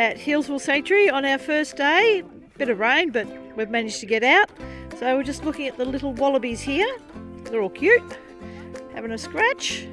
at Hillsville Sanctuary on our first day. Bit of rain, but we've managed to get out. So we're just looking at the little wallabies here. They're all cute, having a scratch.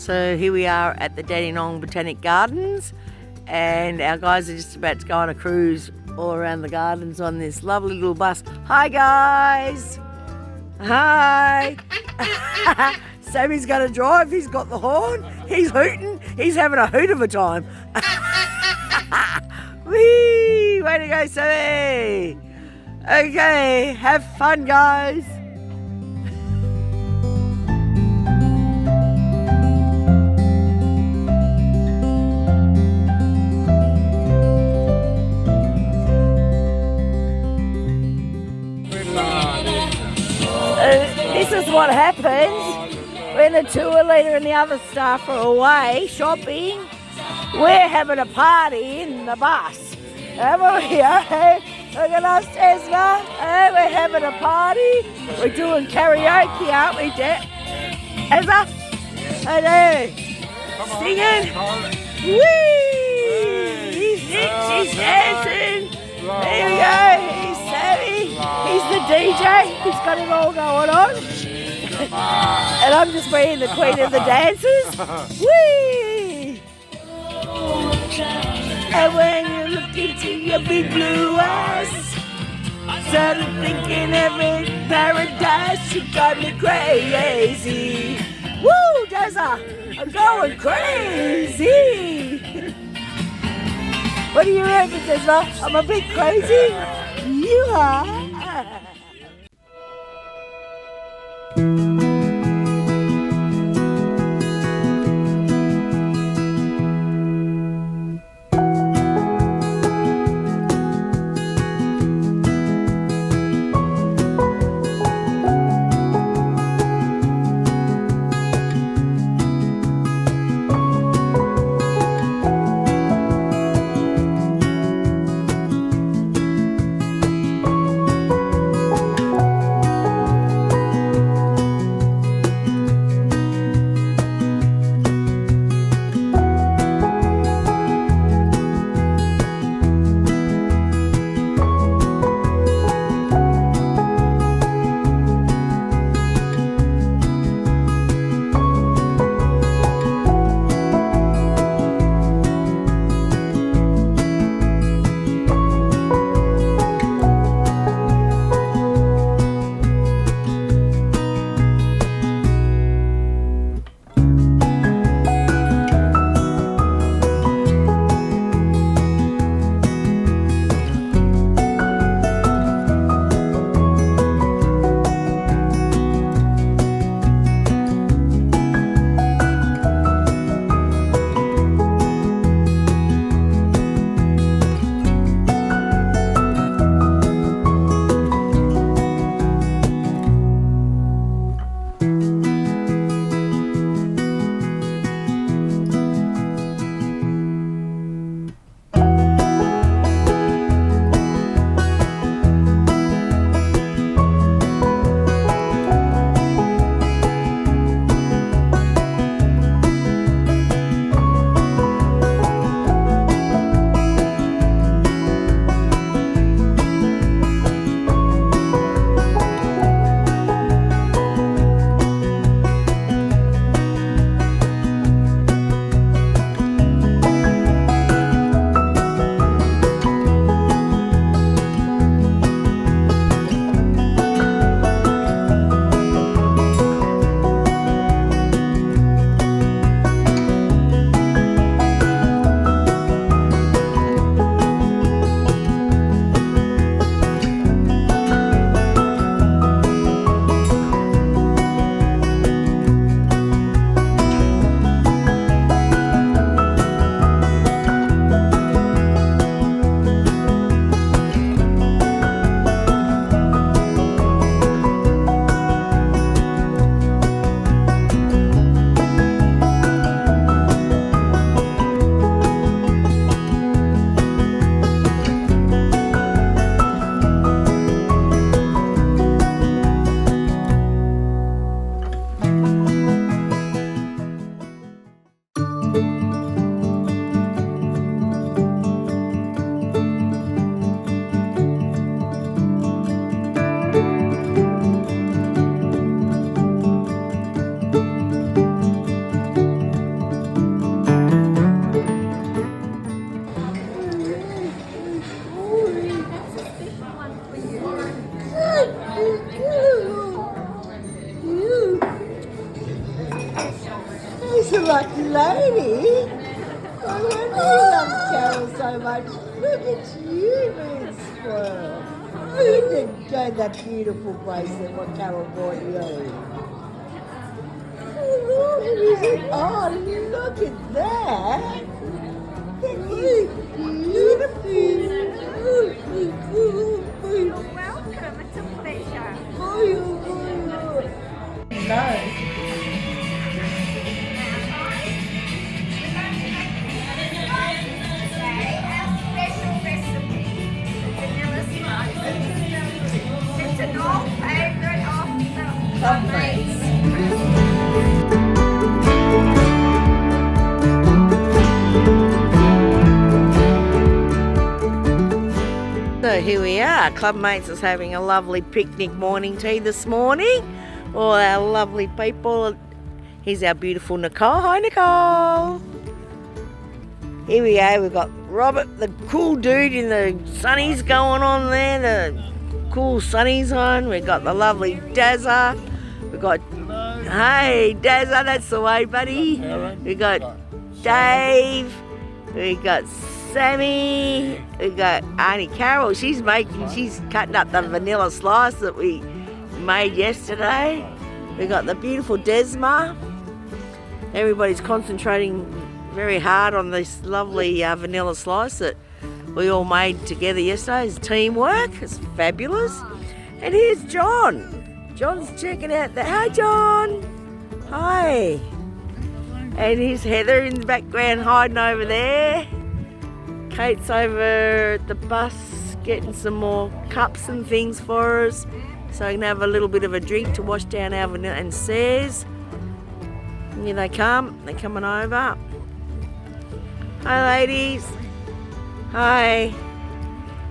So here we are at the Dandenong Botanic Gardens, and our guys are just about to go on a cruise all around the gardens on this lovely little bus. Hi guys! Hi! Sammy's going to drive, he's got the horn, he's hooting, he's having a hoot of a time. Whee! Way to go, Sammy! Okay, have fun guys! This is what happens when the tour leader and the other staff are away shopping. We're having a party in the bus. And we're here. Look at us, Esma. And we're having a party. We're doing karaoke, aren't we, Esma? Hey, singing. Whee! She's dancing. There we go. He's Sammy. He's the DJ. He's got it all going on. And I'm just being the queen of the dancers. Whee! And when you look into your big blue eyes, started thinking every paradise, you got me crazy. Woo, Deza, I'm going crazy. What do you reckon, Deza? I'm a bit crazy? You are. She's a lucky lady. I wonder you love Carol so much. Look at you being spoiled. You didn't go that beautiful bracelet what Carol bought you. Oh, look at that. That is beautiful. You're welcome. It's a pleasure. It's an old favourite of the ClubMates. So here we are. ClubMates is having a lovely picnic morning tea this morning. All our lovely people. Here's our beautiful Nicole. Hi, Nicole. Here we go. We've got Robert, the cool dude in the sunnies going on there. The cool sunnies on. We've got the lovely Dazza. We've got, hey, Dazza, that's the way, buddy. We've got Dave. We've got Sammy. We've got Auntie Carol. She's cutting up the vanilla slice that we made yesterday. We've got the beautiful Desma. Everybody's concentrating very hard on this lovely vanilla slice that we all made together yesterday. It's teamwork. It's fabulous. And here's John. John's checking out the... Hi, John. Hi. And here's Heather in the background hiding over there. Kate's over at the bus getting some more cups and things for us so we can have a little bit of a drink to wash down our vanilla. And Says, here they come. They're coming over. Hi, ladies. Hi.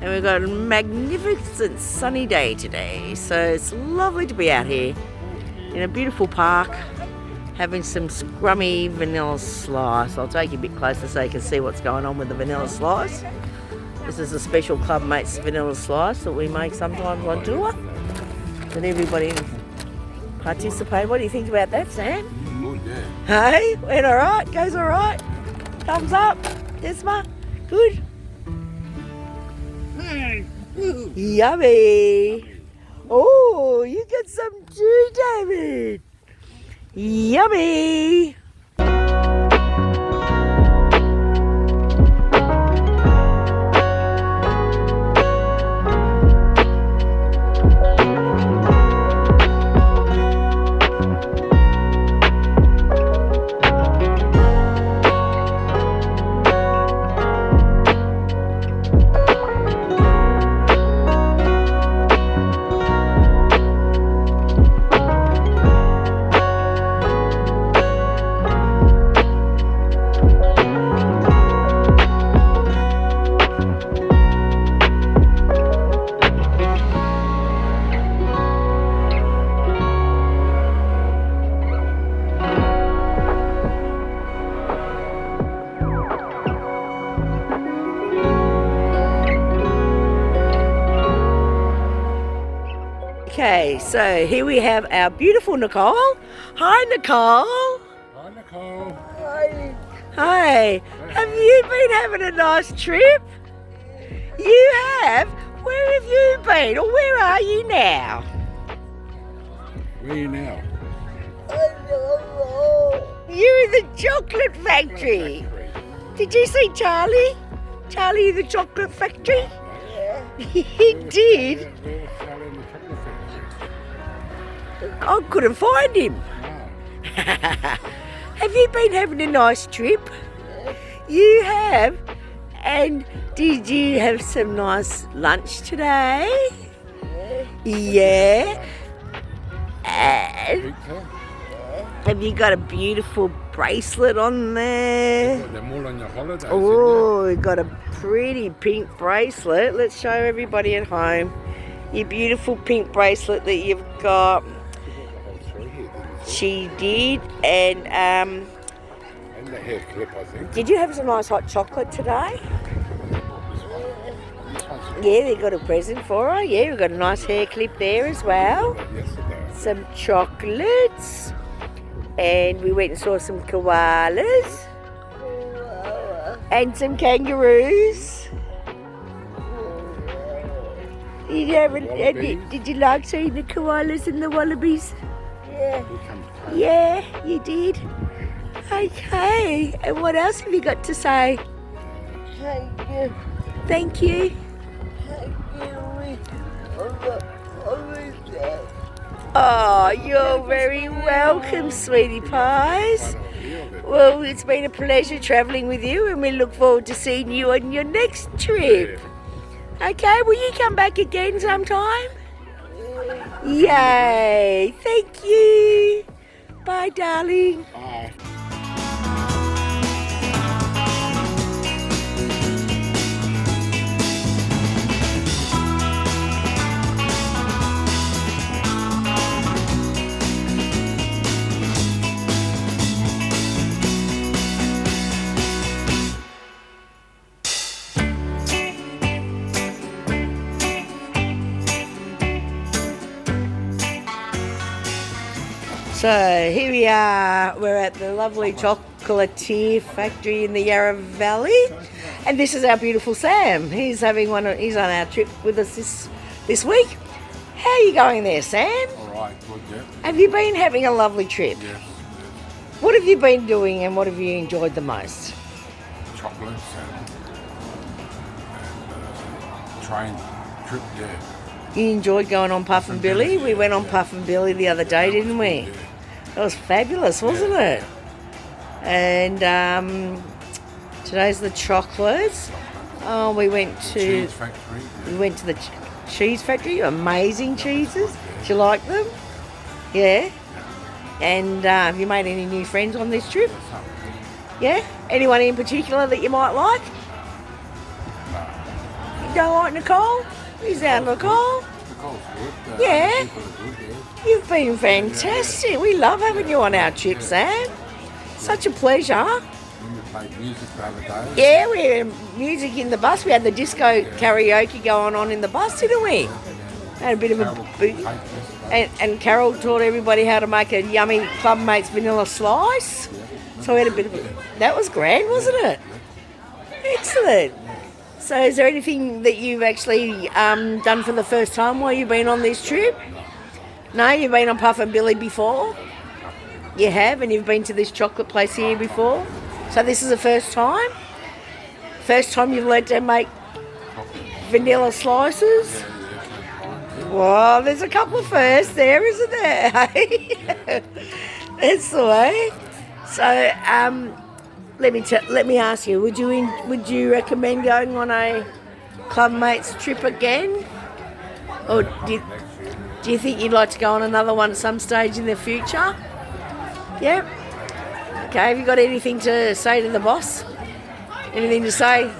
And we've got a magnificent sunny day today, so it's lovely to be out here in a beautiful park having some scrummy vanilla slice. I'll take you a bit closer so you can see what's going on with the vanilla slice. This is a special ClubMates vanilla slice that we make sometimes on tour, that everybody participate. What do you think about that, Sam? Good, yeah. Hey, went all right? Goes all right? Thumbs up? Desma? Good? Yummy! Oh, you get some too, David! Yummy! Okay, so here we have our beautiful Nicole. Hi, Nicole. Hi, Nicole. Hi. Hi. Have you been having a nice trip? You have? Where have you been, or where are you now? Where are you now? You're in the chocolate factory. Did you see Charlie? Charlie in the chocolate factory? He did. Where's Charlie in the chocolate factory? I couldn't find him. No. Have you been having a nice trip? You have? And did you have some nice lunch today? Yeah. And Pizza? have you got a beautiful bracelet on there? They're all on your holidays. Oh, we've got a pretty pink bracelet. Let's show everybody at home your beautiful pink bracelet that you've got. She did, and And the hair clip, I think. did you have some nice hot chocolate today? This one's Yeah, they got a present for her. Yeah, we've got a nice hair clip there as well. yesterday. Some chocolates. And we went and saw some koalas and some kangaroos. Did you like seeing the koalas and the wallabies? Yeah, you did. Okay, and what else have you got to say? Thank you. Oh, you're very welcome, sweetie pies. Well, it's been a pleasure travelling with you, and we look forward to seeing you on your next trip. Okay, will you come back again sometime? Yay, thank you. Bye, darling. Bye. So here we are, we're at the lovely Chocolaterie factory in the Yarra Valley, and this is our beautiful Sam. He's on our trip with us this week. How are you going there, Sam? All right, good, yeah. Have you been having a lovely trip? Yes. What have you been doing and what have you enjoyed the most? Chocolates and train trip, yeah. You enjoyed going on Puff and Billy? We went on Puff and Billy the other day, didn't we? Yeah. That was fabulous, wasn't it? And today's the chocolates. Oh, we went to Cheese factory. we went to the cheese factory. Amazing cheeses. Do you like them? Yeah. And have you made any new friends on this trip? Yeah. Anyone in particular that you might like? You don't like Nicole? Is that Nicole? Nicole's good. Yeah. People are good, yeah. You've been fantastic. We love having you on our trip, Sam. Such a pleasure. When we played music the other day. Yeah, we had music in the bus. We had the disco karaoke going on in the bus, didn't we? Had a bit of a boot. And Carol taught everybody how to make a yummy ClubMates vanilla slice. So we had a bit of a... That was grand, wasn't it? Excellent. So is there anything that you've actually done for the first time while you've been on this trip? No, you've been on Puff and Billy before? You have, and you've been to this chocolate place here before? So this is the first time? First time you've learned to make vanilla slices? Well, there's a couple of firsts there, isn't there? That's the way. So, let me ask you: would you recommend going on a ClubMates trip again, or do you think you'd like to go on another one at some stage in the future? Yep. Okay. Have you got anything to say to the boss? Anything to say?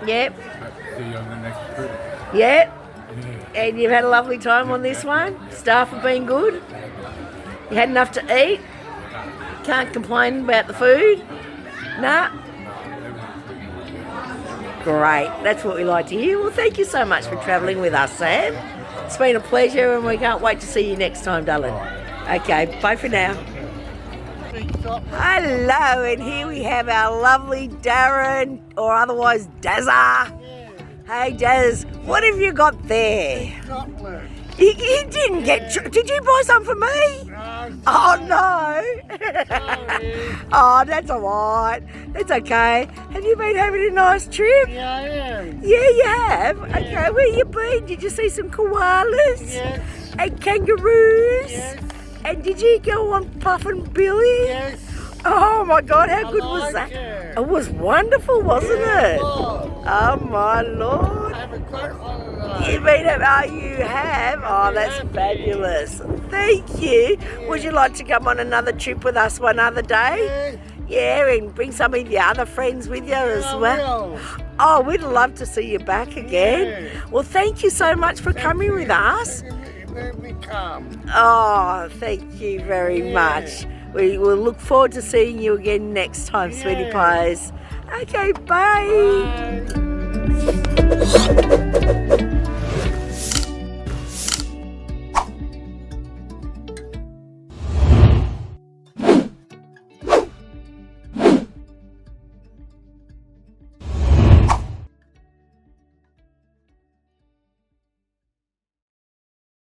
Yep. See you on the next trip. Yep. And you've had a lovely time on this one? Staff have been good? You had enough to eat? Can't complain about the food? Nah? Great, that's what we like to hear. Well, thank you so much for travelling with us, Sam. It's been a pleasure and we can't wait to see you next time, darling. Okay, bye for now. Hello, and here we have our lovely Darren, or otherwise Dazza. Hey Daz, what have you got there? Chocolate. You didn't get... Did you buy some for me? No. Oh no! Sorry. Oh, that's alright. That's okay. Have you been having a nice trip? Yeah, I am. Yeah, you have? Okay, where you been? Did you see some koalas? Yes. And kangaroos? Yes. And did you go on Puff and Billy? Yes. Oh my God, how good was like that? it. It was wonderful, wasn't it? Oh, Oh my Lord. have a great holiday. You mean it? Oh, you have? Oh, that's fabulous. Thank you. Would you like to come on another trip with us one other day? Yeah, and bring some of your other friends with you as well. Will. Oh, we'd love to see you back again. Yeah. Well, thank you so much for coming with us. Let me come. Oh, thank you very Yeah. much. We will look forward to seeing you again next time, sweetie Yeah. pies. Okay, bye. Bye.